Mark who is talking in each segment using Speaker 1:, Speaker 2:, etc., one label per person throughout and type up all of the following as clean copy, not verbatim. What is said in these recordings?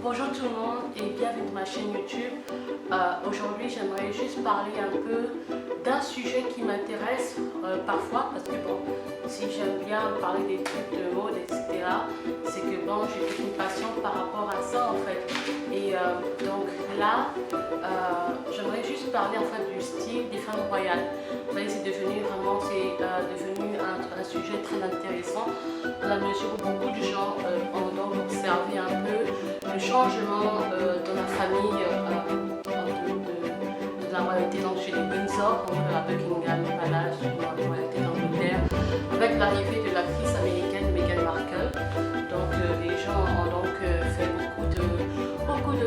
Speaker 1: Bonjour tout le monde et bienvenue dans ma chaîne YouTube. Aujourd'hui j'aimerais juste parler un peu d'un sujet qui m'intéresse parfois parce que bon, si j'aime bien parler des trucs de mode etc, c'est que bon, j'ai toute une passion par rapport à ça en fait. Et donc là, j'aimerais juste parler en fait du style des femmes royales. Vous voyez, c'est devenu vraiment devenu un sujet très intéressant dans la mesure où beaucoup de gens ont donc observé un peu le changement dans la famille de la royauté, donc chez les Windsor, donc à Buckingham Palace, dans la royauté d'Angleterre, avec l'arrivée de l'actrice américaine Meghan Markle. Donc les gens ont donc fait beaucoup de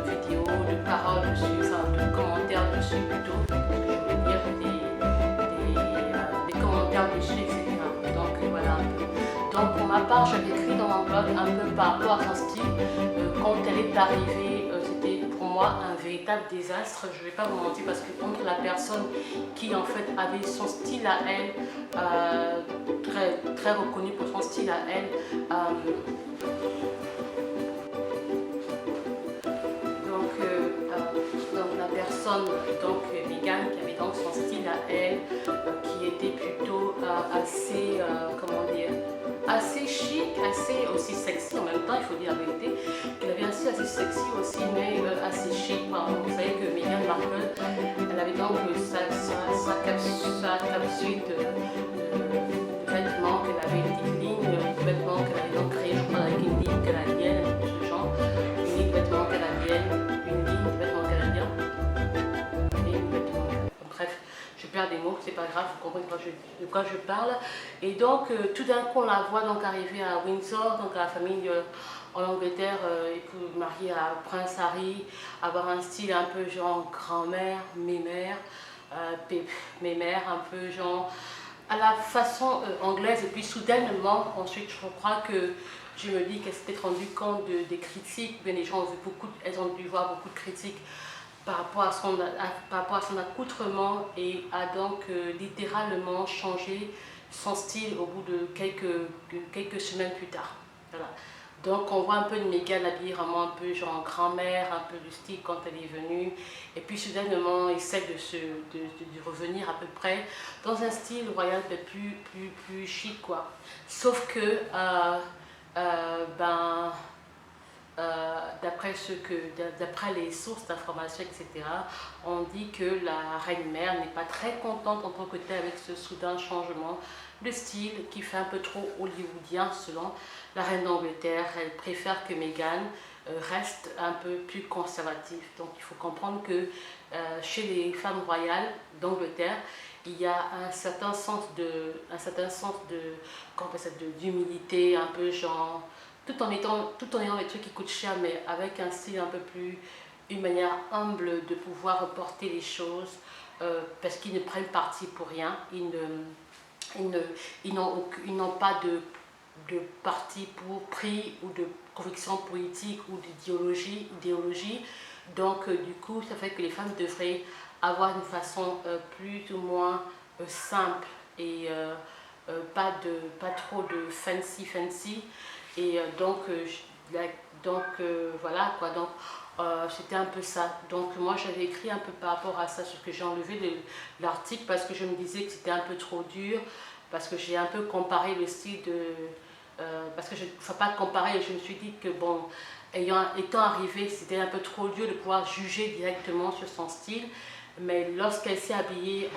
Speaker 1: vidéos, de paroles dessus, enfin de commentaires dessus plutôt, je voulais dire des commentaires dessus, etc. Donc voilà un peu. Donc pour ma part, j'avais écrit dans mon blog un peu par rapport à son style. Quand elle est arrivée, c'était pour moi un véritable désastre. Je ne vais pas vous mentir parce que entre la personne qui en fait avait son style à elle, très reconnue pour son style à elle, donc la personne, donc Meghan, qui avait donc son style à elle, qui était plutôt assez, comment dire, assez chic, assez aussi sexy en même temps, il faut dire la vérité, qu'elle avait assez sexy aussi, mais assez chic. Vous savez que Meghan Markle, elle avait donc sa capsule de vêtements, qu'elle avait une petite ligne de vêtements qu'elle avait donc créé, je crois, avec une ligne canadienne, ce genre, une ligne de vêtements canadienne, une ligne de vêtements canadiens, et une vêtements, bref. Je perds des mots, c'est pas grave, vous comprenez de quoi je parle. Et donc, tout d'un coup, on la voit donc arriver à Windsor, donc à la famille en Angleterre, mariée à Prince Harry, avoir un style un peu genre grand-mère, mémère, un peu genre à la façon anglaise. Et puis soudainement, ensuite, je crois que je me dis qu'elle s'était rendue compte des critiques, mais les gens ont vu elles ont dû voir beaucoup de critiques par rapport à son accoutrement et a donc littéralement changé son style au bout de quelques semaines plus tard. Voilà. Donc on voit un peu de Meghan habillée vraiment un peu genre grand-mère, un peu du style quand elle est venue. Et puis soudainement, elle essaie de revenir à peu près dans un style royal plus chic quoi. Sauf que d'après les sources d'information, etc., on dit que la reine-mère n'est pas très contente en tant que telle avec ce soudain changement de style qui fait un peu trop hollywoodien selon la reine d'Angleterre. Elle préfère que Meghan reste un peu plus conservative. Donc il faut comprendre que chez les femmes royales d'Angleterre, il y a un certain sens d'humilité, un peu genre tout en ayant des trucs qui coûtent cher, mais avec un style un peu plus, une manière humble de pouvoir porter les choses, parce qu'ils ne prennent parti pour rien, ils n'ont pas de parti pris ou de conviction politique ou d'idéologie. Donc du coup, ça fait que les femmes devraient avoir une façon plus ou moins simple et pas trop de fancy. Et voilà quoi, donc c'était un peu ça. Donc moi j'avais écrit un peu par rapport à ça, sauf que j'ai enlevé l'article parce que je me disais que c'était un peu trop dur, parce que j'ai un peu comparé le style parce que je ne faut pas comparer, je me suis dit que bon, étant arrivée, c'était un peu trop dur de pouvoir juger directement sur son style, mais lorsqu'elle s'est habillée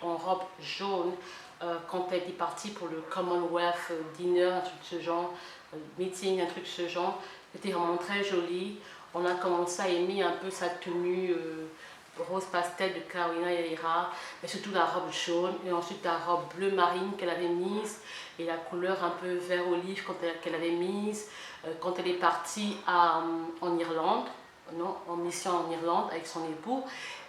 Speaker 1: en robe jaune, quand elle est partie pour le Commonwealth Dinner, un truc de ce genre, meeting, un truc de ce genre, c'était vraiment très joli. On a commencé à aimer un peu sa tenue rose pastel de Carolina Herrera, mais surtout la robe jaune, et ensuite la robe bleu marine qu'elle avait mise, et la couleur un peu vert olive qu'elle avait mise quand elle est partie en Irlande, non, en mission en Irlande avec son époux.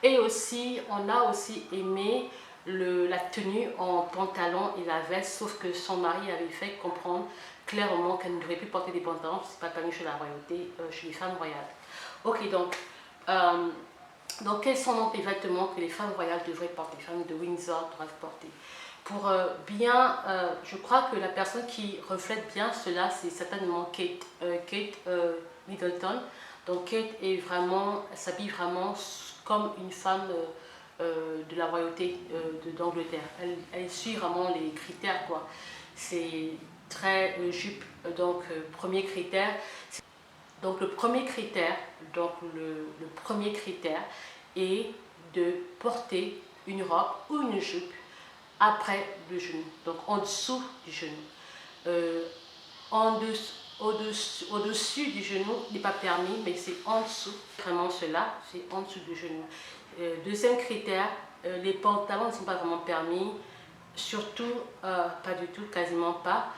Speaker 1: Et aussi, on a aussi aimé la tenue en pantalon et la veste, sauf que son mari avait fait comprendre clairement qu'elle ne devait plus porter des pantalons, c'est pas permis chez la royauté, chez les femmes royales. Ok, donc quels sont donc les vêtements que les femmes royales devraient porter, les femmes de Windsor doivent porter? pour bien, je crois que la personne qui reflète bien cela, c'est certainement Kate Middleton. Donc Kate est vraiment, s'habille vraiment comme une femme de la royauté d'Angleterre. Elle suit vraiment les critères, quoi. C'est très jupe. Donc premier critère. Donc le premier critère, le premier critère est de porter une robe ou une jupe après le genou, donc en dessous du genou. Au-dessus du genou n'est pas permis, mais c'est en dessous, vraiment cela, c'est en dessous du genou. Deuxième critère, les pantalons ne sont pas vraiment permis, surtout, pas du tout, quasiment pas,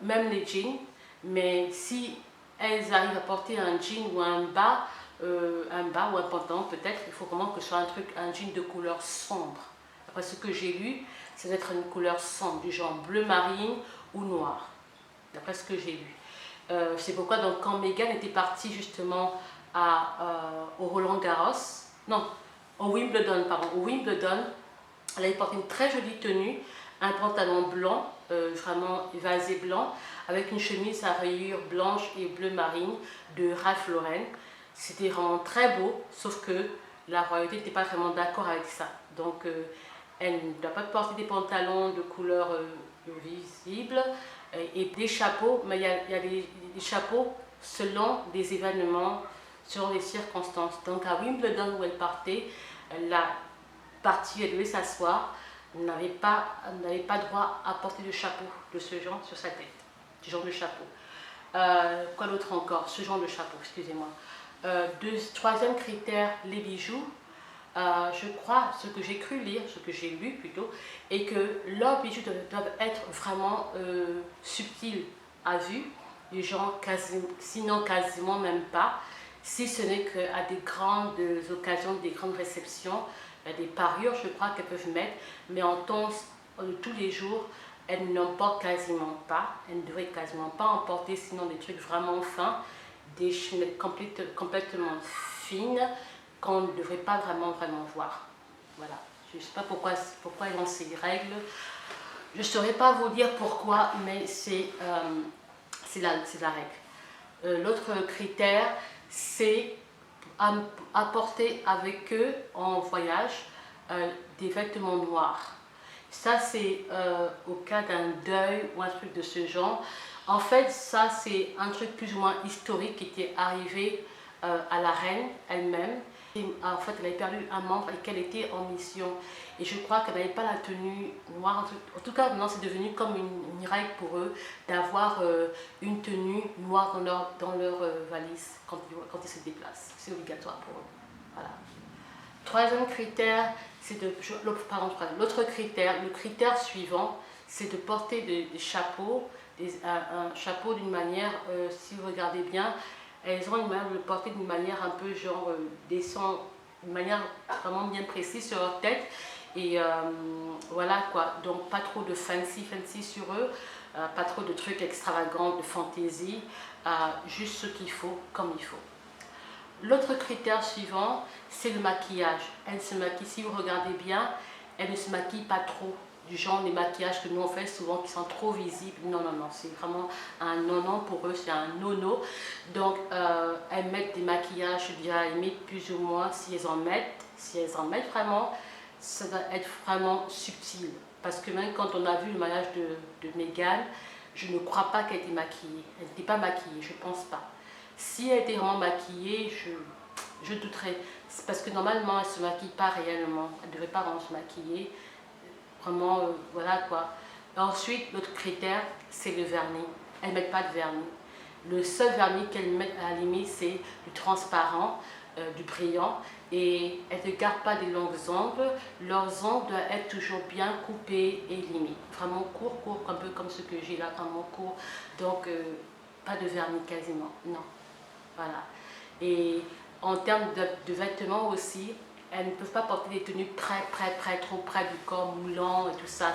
Speaker 1: même les jeans, mais si elles arrivent à porter un jean ou un bas ou un pantalon peut-être, il faut vraiment que ce soit un jean de couleur sombre. Après ce que j'ai lu, ça doit être une couleur sombre, du genre bleu marine ou noir, d'après ce que j'ai lu. C'est pourquoi donc, quand Meghan était partie justement au Roland Garros, non, au Wimbledon, elle avait porté une très jolie tenue, un pantalon blanc, vraiment évasé blanc, avec une chemise à rayures blanches et bleu marine de Ralph Lauren. C'était vraiment très beau, sauf que la royauté n'était pas vraiment d'accord avec ça. Donc elle ne doit pas porter des pantalons de couleur visible et des chapeaux, mais il y a des chapeaux selon des événements, selon les circonstances. Donc à Wimbledon où elle partait, la partie, elle devait s'asseoir, elle n'avait pas droit à porter de chapeau de ce genre sur sa tête, ce genre de chapeau. Quoi d'autre encore? Ce genre de chapeau, excusez-moi. Troisième critère, les bijoux. Je crois, ce que j'ai cru lire, ce que j'ai lu plutôt, est que leurs bijoux doivent être vraiment subtils à vue, du genre sinon quasiment même pas, si ce n'est qu'à des grandes occasions, des grandes réceptions, des parures, je crois qu'elles peuvent mettre, mais en temps de tous les jours, elles n'en portent quasiment pas, elles ne devraient quasiment pas en porter, sinon des trucs vraiment fins, des chaînettes complètement fines, qu'on ne devrait pas vraiment voir. Voilà. Je ne sais pas pourquoi ils ont ces règles. Je ne saurais pas vous dire pourquoi, mais c'est la règle. L'autre critère, c'est apporter avec eux en voyage des vêtements noirs. Ça, c'est au cas d'un deuil ou un truc de ce genre. En fait, ça, c'est un truc plus ou moins historique qui était arrivé à la reine elle-même. En fait, elle avait perdu un membre et qu'elle était en mission. Et je crois qu'elle n'avait pas la tenue noire. En tout cas, maintenant, c'est devenu comme une règle pour eux d'avoir une tenue noire dans leur valise quand ils se déplacent. C'est obligatoire pour eux. Voilà. Troisième critère, c'est l'autre critère, le critère suivant, c'est de porter des chapeaux, un chapeau d'une manière, si vous regardez bien, elles ont une manière de le porter d'une manière un peu genre descend, d'une manière vraiment bien précise sur leur tête. Et voilà quoi, donc pas trop de fancy sur eux, pas trop de trucs extravagants, de fantaisie, juste ce qu'il faut, comme il faut. L'autre critère suivant, c'est le maquillage. Elle se maquille, si vous regardez bien, elle ne se maquille pas trop. Du genre les maquillages que nous on fait souvent qui sont trop visibles. Non, c'est vraiment un non pour eux, c'est un no-no. Donc elles mettent des maquillages, je dirais à la limite plus ou moins, si elles en mettent vraiment, ça va être vraiment subtil. Parce que même quand on a vu le mariage de Meghan, je ne crois pas qu'elle était maquillée. Elle n'était pas maquillée, je ne pense pas. Si elle était vraiment maquillée, je douterais. C'est parce que normalement, elle ne se maquille pas réellement. Elle ne devrait pas vraiment se maquiller. Vraiment, voilà quoi. Ensuite, l'autre critère, c'est le vernis. Elles ne mettent pas de vernis. Le seul vernis qu'elles mettent à la limite, c'est du transparent, du brillant. Et elles ne gardent pas des longues ongles. Leurs ongles doivent être toujours bien coupés et limés. Vraiment court, un peu comme ce que j'ai là, vraiment court. Donc, pas de vernis quasiment, non. Voilà. Et en termes de vêtements aussi, elles ne peuvent pas porter des tenues trop près du corps, moulant et tout ça,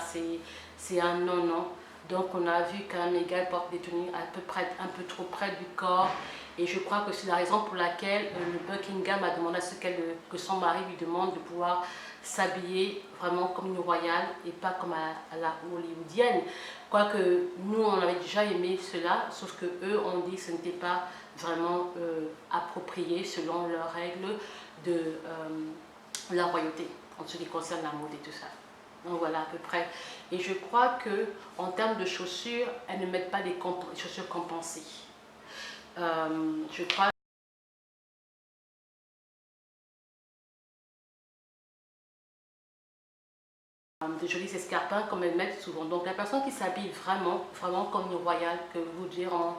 Speaker 1: c'est un non-non. Donc on a vu qu'un Meghan porte des tenues à peu près un peu trop près du corps. Et je crois que c'est la raison pour laquelle le Buckingham a demandé à ce que son mari lui demande de pouvoir s'habiller vraiment comme une royale et pas comme à la hollywoodienne. Quoique nous on avait déjà aimé cela, sauf que eux ont dit que ce n'était pas vraiment approprié selon leurs règles de la royauté en ce qui concerne la mode et tout ça. Donc voilà à peu près. Et je crois que en termes de chaussures, elles ne mettent pas des chaussures compensées. Je crois des jolis escarpins comme elles mettent souvent. Donc la personne qui s'habille vraiment comme une royale, que vous diront,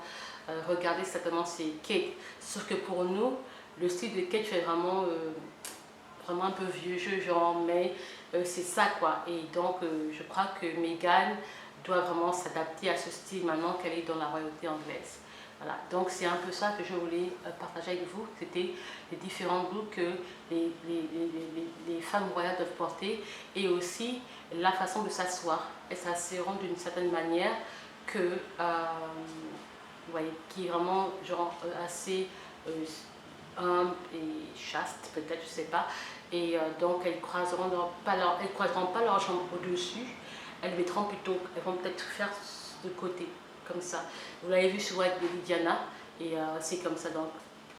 Speaker 1: regardez certainement c'est Kate. Sauf que pour nous, le style de Kate fait vraiment un peu vieux jeu genre, mais c'est ça quoi. Et donc je crois que Meghan doit vraiment s'adapter à ce style maintenant qu'elle est dans la royauté anglaise. Voilà, donc c'est un peu ça que je voulais partager avec vous. C'était les différents looks que les femmes royales doivent porter et aussi la façon de s'asseoir. Elles s'asseront d'une certaine manière que, vous voyez, qui est vraiment genre assez humble et chaste, peut-être, je sais pas. Et donc elles croiseront pas leurs jambes au-dessus. Elles mettront plutôt, elles vont peut-être faire de côté comme ça. Vous l'avez vu souvent avec Lady Diana et c'est comme ça donc.